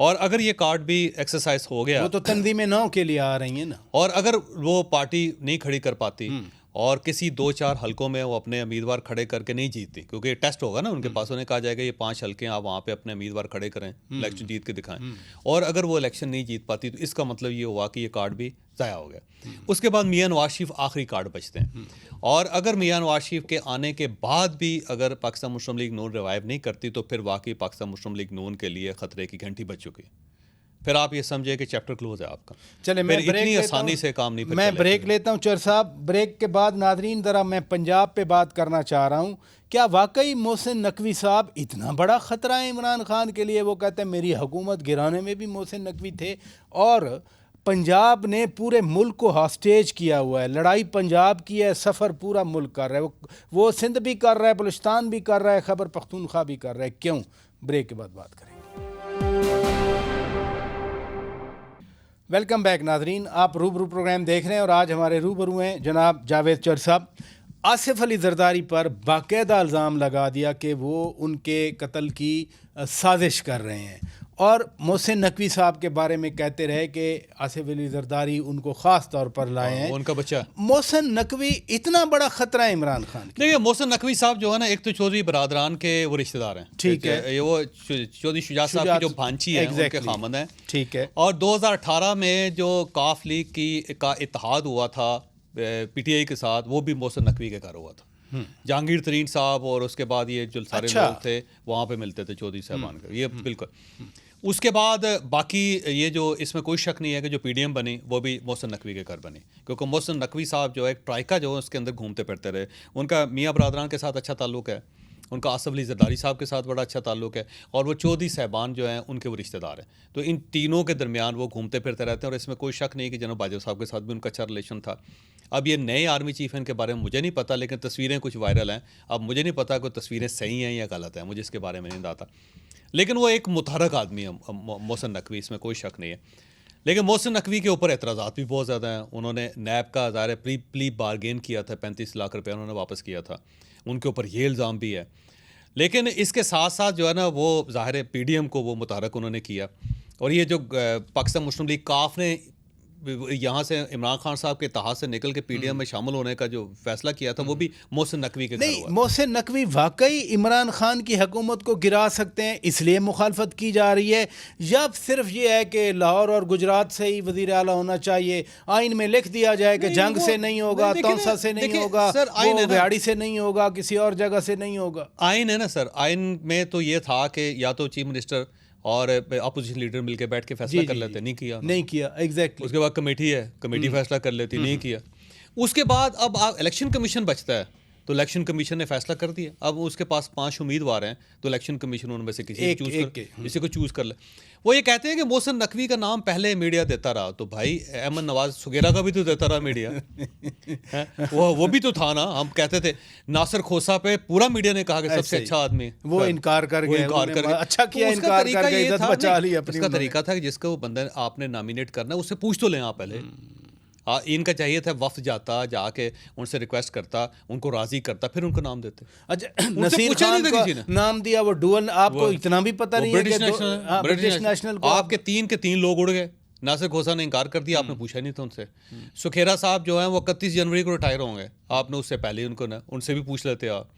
और अगर ये कार्ड भी एक्सरसाइज हो गया, वो तो तंजीम नौ के लिए आ रही है ना, और अगर वो पार्टी नहीं खड़ी कर पाती और किसी 2-4 हलकों में वो अपने उम्मीदवार खड़े करके नहीं जीतती, क्योंकि ये टेस्ट होगा ना उनके पास, उन्हें कहा जाएगा ये 5 हलके आप वहाँ पे अपने उम्मीदवार खड़े करें, इलेक्शन जीत के दिखाएं, और अगर वो इलेक्शन नहीं जीत पाती तो इसका मतलब ये हुआ कि ये कार्ड भी ज़ाया हो गया। उसके बाद मियां नवाज शरीफ आखिरी कार्ड बचते हैं, और अगर मियां नवाज शरीफ के आने के बाद भी अगर पाकिस्तान मुस्लिम लीग नून रिवाइव नहीं करती तो फिर वाकई पाकिस्तान मुस्लिम लीग नून के लिए खतरे की घंटी बज चुकी है। फिर आप ये समझे कि चैप्टर क्लोज है आपका। चले मैं फिर इतनी आसानी से काम नहीं, मैं ब्रेक लेता हूँ चर साहब। ब्रेक के बाद नादरीन ज़रा मैं पंजाब पे बात करना चाह रहा हूँ। क्या वाकई मोहसिन नकवी साहब इतना बड़ा ख़तरा है इमरान खान के लिए? वो कहते हैं मेरी हुकूमत गिराने में भी मोहसिन नकवी थे, और पंजाब ने पूरे मुल्क को हॉस्टेज किया हुआ है। लड़ाई पंजाब की है, सफ़र पूरा मुल्क कर रहा है, वो सिंध भी कर रहा है, बलूचिस्तान भी कर रहा है, खैबर पख्तूनख्वा भी कर रहा है। क्यों? ब्रेक के बाद बात करेंगे। वेलकम बैक नाजरीन, आप रूबरू प्रोग्राम देख रहे हैं और आज हमारे रूबरू हैं जनाब जावेद चर साहब। आसिफ अली जरदारी पर बाकायदा इल्ज़ाम लगा दिया कि वो उनके कत्ल की साजिश कर रहे हैं, और मोहसिन नकवी साहब के बारे में कहते रहे कि आसिफ अली जरदारी उनको ख़ास तौर पर लाए हैं, उनका बच्चा। मोहसिन नकवी इतना बड़ा ख़तरा है इमरान खान के? देखिए मोहसिन नकवी साहब जो है ना, एक तो चौधरी बरादरान के वो रिश्तेदार हैं, ठीक है, ये वो चौधरी शुजात साहब की जो भांची है उनके खामद हैं, ठीक है। और 2018 में जो काफ लीग का इत्तेहाद हुआ था पीटीआई के साथ, वो भी मोहसिन नकवी के घर हुआ था। जहांगीर तरीन साहब और उसके बाद ये जो सारे लोग थे वहाँ पे मिलते थे चौधरी साहबान के, ये बिल्कुल। उसके बाद बाकी ये जो इसमें कोई शक नहीं है कि जो पीडीएम बनी वो भी मोहसिन नकवी के घर बनी, क्योंकि मोहसिन नकवी साहब जो है एक ट्राइका जो है उसके अंदर घूमते फिरते रहे। उनका मियाँ बरादरान के साथ अच्छा ताल्लुक़ है, उनका आसिफ अली जरदारी साहब के साथ बड़ा अच्छा ताल्लुक़ है, और वो चौधरी साहबान जो हैं उनके वो रिश्तेदार हैं। तो इन तीनों के दरमियान वो घूमते फिरते रहते हैं, और इसमें कोई शक नहीं कि जनाब बाजवा साहब के साथ भी उनका अच्छा रिलेशन था। अब ये नए आर्मी चीफ हैं, इनके बारे में मुझे नहीं पता, लेकिन तस्वीरें कुछ वायरल हैं। अब मुझे नहीं पता कोई तस्वीरें सही हैं या गलत हैं, मुझे इसके बारे में नहीं आता, लेकिन वो एक मुतहरक आदमी है मोहसिन नकवी, इसमें कोई शक नहीं है। लेकिन मोहसिन नकवी के ऊपर एतराज़ात भी बहुत ज़्यादा हैं। उन्होंने नैब का ज़ाहिर प्ली बारगेन किया था, 35 लाख रुपये उन्होंने वापस किया था, उनके ऊपर ये इल्ज़ाम भी है। लेकिन इसके साथ साथ जो है ना वो ज़ाहिर पीडीएम को वो मुतहरक उन्होंने किया, और ये जो पाकिस्तान मुस्लिम लीग काफ ने यहाँ से इमरान खान साहब के इत्तेहाद से निकल के पीडीएम में शामिल होने का जो फैसला किया था वो भी मोहसिन नकवी के घर हुआ। मोहसिन नकवी वाकई इमरान खान की हुकूमत को गिरा सकते हैं, इसलिए मुखालफत की जा रही है, या सिर्फ ये है कि लाहौर और गुजरात से ही वज़ीर आला होना चाहिए? आइन में लिख दिया जाए कि जंग से नहीं होगा, तौसा से नहीं होगा, बिहाड़ी से नहीं होगा, किसी और जगह से नहीं होगा। आइन है ना सर, आइन में तो ये था कि या तो चीफ मिनिस्टर और अपोजिशन लीडर मिलकर बैठ के फैसला कर लेते, नहीं किया एग्जैक्टली। उसके बाद कमेटी है, कमेटी फैसला कर लेती, नहीं किया। उसके बाद अब इलेक्शन कमीशन बचता है, तो इलेक्शन कमीशन ने फैसला कर दिया। अब उसके पास 5 उम्मीदवार हैं, तो इलेक्शन कमीशन उनमें से किसी को चूज़ कर ले। वो ये कहते हैं कि मोहसिन नकवी का नाम पहले मीडिया देता रहा, तो भाई अहमद नवाज सुगेरा का भी तो देता रहा मीडिया वो भी तो था ना। हम कहते थे नासिर खोसा पे पूरा मीडिया ने कहा कि सबसे अच्छा आदमी, वो इनकार कर गया, अच्छा किया इनकार करके इज्जत बचा ली अपनी। उसका तरीका था कि जिसका वो बंदा आपने नॉमिनेट करना उससे पूछ तो लें आप पहले। इनका चाहिए था वफ्द जाता, जाके उनसे रिक्वेस्ट करता, उनको राजी करता, फिर उनको नाम देते। अच्छा, नसीर खान का नाम दिया, वो डुअल, आपको इतना भी पता नहीं है कि ब्रिटिश नेशनल को आपके 3 के 3 लोग उड़ गए। नासिर खोसा ने इनकार कर दिया, आपने पूछा नहीं था उनसे। सुखेरा साहब जो हैं वो 31 जनवरी को रिटायर होंगे, आपने उससे पहले उनको ना उनसे भी पूछ लेते आप,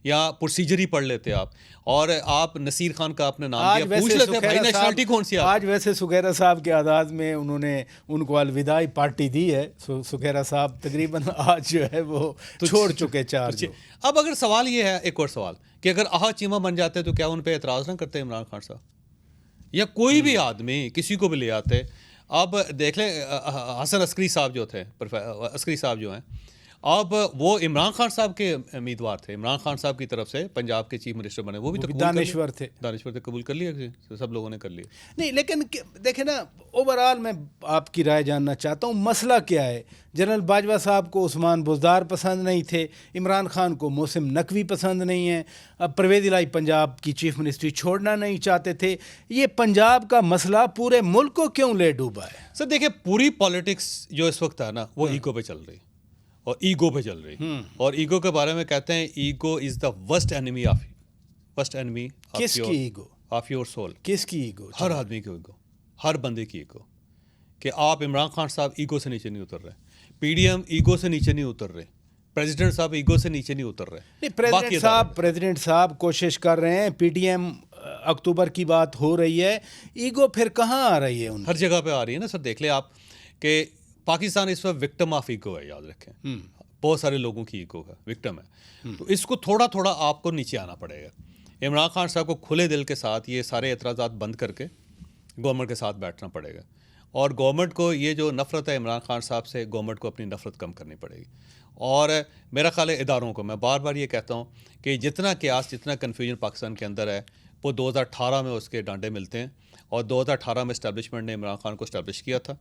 या प्रोसीजर ही पढ़ लेते आप, और आप नसीर खान का आपने नाम दिया, पूछ लेते भाई नेशनलिटी कौन सी। आज वैसे सुखेरा साहब के आदाज में उन्होंने उनको अलविदाई पार्टी दी है। सुखेरा साहब तकरीबन आज जो है वो छोड़ चुके चार्ज। अब अगर सवाल ये है, एक और सवाल, कि अगर आहा चीमा बन जाते तो क्या उन पर एतराज़ ना करते इमरान खान साहब, या कोई भी आदमी किसी को भी ले आते? अब देख लें हसन अस्करी साहब जो थे, अस्करी साहब जो हैं, अब वो इमरान खान साहब के उम्मीदवार थे, इमरान खान साहब की तरफ से पंजाब के चीफ मिनिस्टर बने, वो भी तो दानिश्वर थे, कबूल कर लिया, सब लोगों ने कर लिया। नहीं, लेकिन देखें ना, ओवरऑल मैं आपकी राय जानना चाहता हूँ, मसला क्या है? जनरल बाजवा साहब को उस्मान बुज़दार पसंद नहीं थे, इमरान खान को मोहसिन नकवी पसंद नहीं है, अब परवेज़ इलाही पंजाब की चीफ मिनिस्ट्री छोड़ना नहीं चाहते थे। ये पंजाब का मसला पूरे मुल्क को क्यों ले डूबा है? सर देखिए, पूरी पॉलिटिक्स जो इस वक्त है ना वो ईगो पे चल रही, और ईगो पे चल रही, और ईगो के बारे में कहते हैं ego is the worst enemy of किसकी ईगो? Of your soul. किसकी ईगो? हर आदमी की ईगो, हर बंदे की ईगो, कि आप इमरान खान साहब ईगो से नीचे नहीं उतर रहे, पीडीएम ईगो से नीचे नहीं उतर रहे, प्रेसिडेंट साहब ईगो से नीचे नहीं उतर रहे। नहीं, बाकी प्रेसिडेंट साहब कोशिश कर रहे हैं, पीटीएम अक्टूबर की बात हो रही है, ईगो फिर कहाँ आ रही है उनकी? हर जगह पे आ रही है ना सर। देख ले आप कि पाकिस्तान इस वक्त विक्टिम ऑफ ईगो है, याद रखें। बहुत सारे लोगों की ईगो का विक्टिम है। तो इसको थोड़ा थोड़ा आपको नीचे आना पड़ेगा। इमरान खान साहब को खुले दिल के साथ ये सारे एतराज़ात बंद करके गवर्नमेंट के साथ बैठना पड़ेगा, और गवर्नमेंट को ये जो नफ़रत है इमरान खान साहब से, गवर्नमेंट को अपनी नफ़रत कम करनी पड़ेगी। और मेरा ख्याल है इदारों को, मैं बार बार ये कहता हूँ कि जितना क्यास, जितना कन्फ्यूजन पाकिस्तान के अंदर है, वो 2018 में उसके डांडे मिलते हैं, और 2018 में इस्टेब्लिशमेंट ने इमरान खान को इस्टेब्लिश किया था,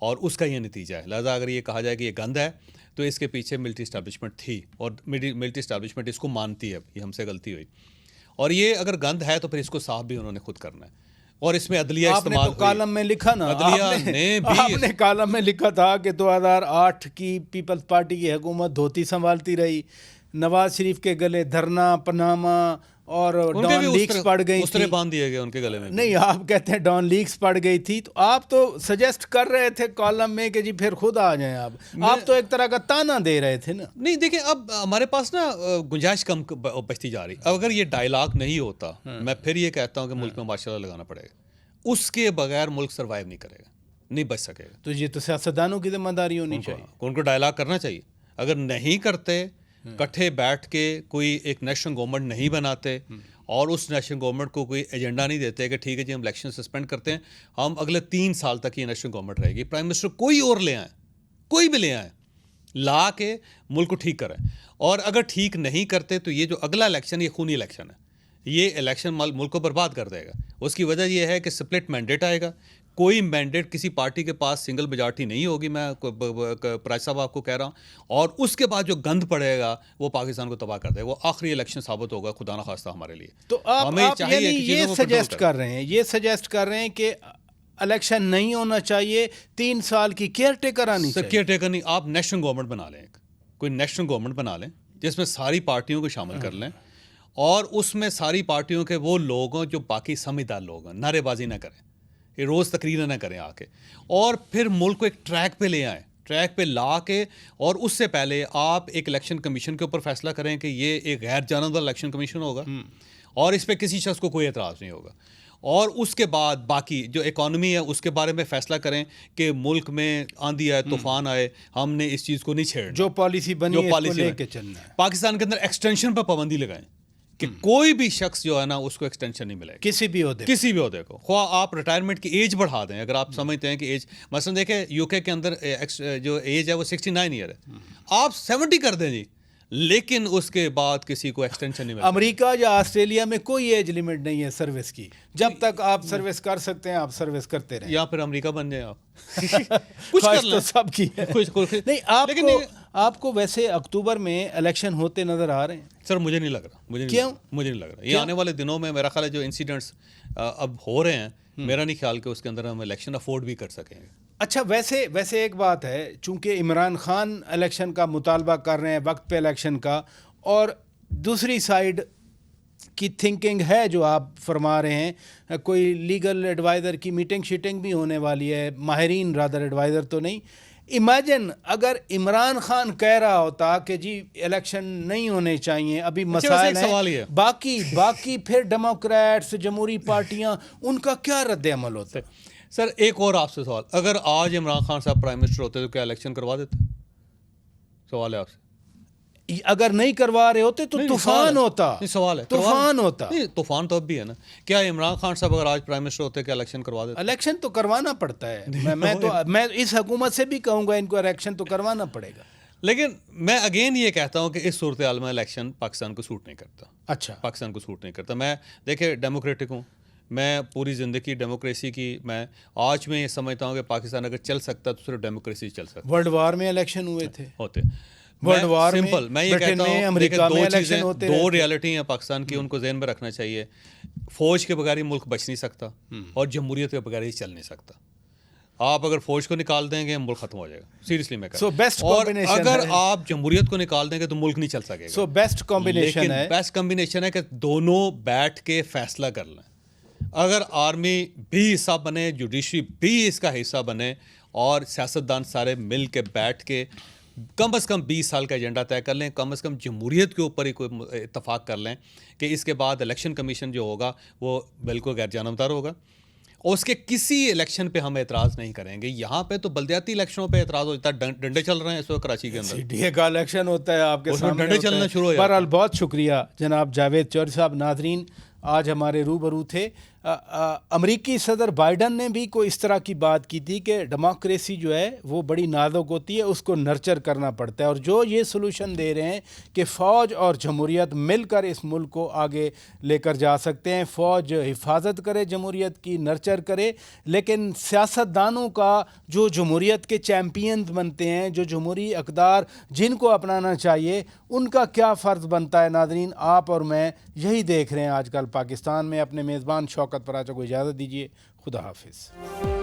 और उसका ये नतीजा है। लिहाजा अगर ये कहा जाए कि ये गंद है, तो इसके पीछे मिलिट्री इस्टेब्लिशमेंट थी, और मिलिट्री इस्टेब्लिशमेंट इसको मानती है, ये हमसे गलती हुई। और ये अगर गंद है तो फिर इसको साफ भी उन्होंने खुद करना है, और इसमें अदलिया आपने तो कॉलम में लिखा ना, आपने कॉलम में लिखा था कि 2008 की पीपल्स पार्टी की हुकूमत धोती संभालती रही, नवाज शरीफ के गले धरना, पनामा और डॉन लीक्स पड़ गई थी, बांध दिए गए उनके गले में। नहीं, आप कहते हैं डॉन लीक्स पड़ गई थी, तो आप तो सजेस्ट कर रहे थे कॉलम में कि जी फिर खुद आ जाएं आप तो एक तरह का ताना दे रहे थे ना। नहीं देखिए, अब हमारे पास ना गुंजाइश कम बचती जा रही। अब अगर ये डायलॉग नहीं होता, मैं फिर ये कहता हूँ कि मुल्क में मार्शल लगाना पड़ेगा, उसके बगैर मुल्क सर्वाइव नहीं करेगा, नहीं बच सकेगा। तो ये तो सियासतदानों की जिम्मेदारी होनी चाहिए, उनको डायलॉग करना चाहिए। अगर नहीं करते, इकट्ठे बैठ के कोई एक नेशनल गवर्नमेंट नहीं बनाते, और उस नेशनल गवर्नमेंट को कोई एजेंडा नहीं देते कि ठीक है जी हम इलेक्शन सस्पेंड करते हैं, हम अगले 3 साल तक ये नेशनल गवर्नमेंट रहेगी, प्राइम मिनिस्टर कोई और ले आए, कोई भी ले आए, ला के मुल्क को ठीक करें। और अगर ठीक नहीं करते तो ये जो अगला इलेक्शन, ये खूनी इलेक्शन है, ये इलेक्शन मुल्क को बर्बाद कर देगा। उसकी वजह यह है कि स्प्लिट मैंडेट आएगा, कोई मैंडेट किसी पार्टी के पास सिंगल मेजॉरिटी नहीं होगी, मैं प्राइज साहब आपको कह रहा हूँ, और उसके बाद जो गंद पड़ेगा वो पाकिस्तान को तबाह कर देगा। वो आखिरी इलेक्शन साबित होगा, खुदा ना खास्ता हमारे लिए। तो आप यानी ये सजेस्ट कर रहे हैं कि इलेक्शन नहीं होना चाहिए, 3 साल की केयर टेकर आनी चाहिए। केयर टेकर नहीं, आप नेशनल गवर्नमेंट बना लें, कोई नेशनल गवर्नमेंट बना लें जिसमें सारी पार्टियों को शामिल कर लें, और उसमें सारी पार्टियों के वो लोग हों जो बाकी समझदार लोग हैं, नारेबाजी ना करें, ये रोज़ तकरीर ना करें आके, और फिर मुल्क को एक ट्रैक पे ले आएँ, ट्रैक पे ला के। और उससे पहले आप एक इलेक्शन कमीशन के ऊपर फैसला करें कि ये एक गैर जानबदार इलेक्शन कमीशन होगा, और इस पर किसी शख्स को कोई एतराज़ नहीं होगा। और उसके बाद बाकी जो इकॉनमी है उसके बारे में फैसला करें कि मुल्क में आंधी आए, तूफान आए, हमने इस चीज़ को नहीं छेड़ना, जो पॉलिसी बनी है इसको लेके चलना है। पाकिस्तान के अंदर एक्सटेंशन पर पाबंदी लगाएं कि कोई भी शख्स जो है ना उसको एक्सटेंशन नहीं मिलेगा, किसी भी ओहदे को। ख्वाह आप रिटायरमेंट की एज बढ़ा दें, अगर आप समझते हैं कि एज, मसलन देखें यूके के अंदर जो एज है वो 69 ईयर है, आप 70 कर दें जी, लेकिन उसके बाद किसी को एक्सटेंशन नहीं मिलेगा। अमेरिका या ऑस्ट्रेलिया में कोई एज लिमिट नहीं है सर्विस की, जब तक आप सर्विस कर सकते हैं आप सर्विस करते रहें, या फिर अमेरिका बन जाए आप कुछ कर तो सब की है। कुछ नहीं, आपको वैसे अक्टूबर में इलेक्शन होते नजर आ रहे हैं? सर मुझे नहीं लग रहा, मुझे नहीं लग रहा। ये आने वाले दिनों में मेरा ख्याल है जो इंसिडेंट्स अब हो रहे हैं, मेरा नहीं ख्याल कि उसके अंदर हम इलेक्शन अफोर्ड भी कर सकेंगे। अच्छा, वैसे एक बात है, चूंकि इमरान खान इलेक्शन का मुतालबा कर रहे हैं, वक्त पे इलेक्शन का, और दूसरी साइड की थिंकिंग है जो आप फरमा रहे हैं, कोई लीगल एडवाइज़र की मीटिंग शीटिंग भी होने वाली है, माहिरीन रादर एडवाइज़र तो नहीं। इमेजिन अगर इमरान खान कह रहा होता कि जी इलेक्शन नहीं होने चाहिए, अभी मसाइल हैं, बाकी फिर डेमोक्रेट्स, जमहूरी पार्टियां, उनका क्या रद्द-ए-अमल होता है? सर एक और आपसे सवाल, अगर आज इमरान खान साहब प्राइम मिनिस्टर होते तो क्या इलेक्शन करवा देते? सवाल है आपसे। अगर नहीं करवा रहे होते तो तूफान होता। सवाल है, तूफान होता। तूफान तो अब भी है ना। क्या इमरान खान साहब अगर आज प्राइम मिनिस्टर होते क्या इलेक्शन करवा देते? इलेक्शन तो करवाना पड़ता है। मैं इस हुकूमत से भी कहूँगा इनको इलेक्शन तो करवाना पड़ेगा। लेकिन मैं अगेन ये कहता हूँ कि इस सूरत हाल में इलेक्शन पाकिस्तान को सूट नहीं करता। अच्छा, पाकिस्तान को सूट नहीं करता। मैं देखिए डेमोक्रेटिक हूँ, मैं पूरी ज़िंदगी डेमोक्रेसी की, मैं आज में ये समझता हूँ कि पाकिस्तान अगर चल सकता तो सिर्फ डेमोक्रेसी चल सकता। वर्ल्ड वार में इलेक्शन हुए थे, होते वर्ल्ड वार में, सिंपल मैं ये कहता हूँ अमेरिका में इलेक्शन होते, दो रियलिटी हैं पाकिस्तान की, उनको ज़हन में रखना चाहिए। फ़ौज के बगैर ही मुल्क बच नहीं सकता, और जमहूरियत के बगैर ही चल नहीं सकता। आप अगर फौज को निकाल देंगे मुल्क खत्म हो जाएगा, सीरियसली मैं कहता हूं। और अगर आप जमहूरियत को निकाल देंगे तो मुल्क नहीं चल सकेगा। बेस्ट कॉम्बिनेशन है, बेस्ट कॉम्बिनेशन है कि दोनों बैठ के फैसला कर लें अगर आर्मी भी हिस्सा बने, जुडिशरी भी इसका हिस्सा बने और सियासतदान सारे मिल के बैठ के कम से कम 20 साल का एजेंडा तय कर लें, कम से कम जमहूरियत के ऊपर ही कोई इतफाक़ कर लें कि इसके बाद इलेक्शन कमीशन जो होगा वो बिल्कुल गैर जानबदार होगा और उसके किसी इलेक्शन पे हम एतराज़ नहीं करेंगे। यहाँ पे तो बल्दियाती इलेक्शनों पे एतराज़ हो जाता है, डंडे चल रहे हैं इस वक्त कराची के अंदर, सीडीए का इलेक्शन होता है आपके उसमें सामने डंडे होता चलना है। शुरू हो जाते हैं। बहरहाल बहुत शुक्रिया जनाब जावेद चौधरी साहब। नाजरीन आज हमारे रूबरू थे अमरीकी सदर बाइडन ने भी कोई इस तरह की बात की थी कि डेमोक्रेसी जो है वो बड़ी नाजुक होती है, उसको नर्चर करना पड़ता है, और जो ये सोल्यूशन दे रहे हैं कि फ़ौज और जमहूरियत मिलकर इस मुल्क को आगे लेकर जा सकते हैं। फ़ौज हिफाजत करे जमहूरियत की, नर्चर करे, लेकिन सियासतदानों का जो जमहूरियत के चैम्पियन बनते हैं, जो जमहूरी अक़दार जिनको अपनाना चाहिए, उनका क्या फ़र्ज़ बनता है। नाज़रीन आप और मैं यही देख रहे हैं आजकल पाकिस्तान में। अपने मेज़बान शौकत पराचा को इजाज़त दीजिए। खुदा हाफिज़।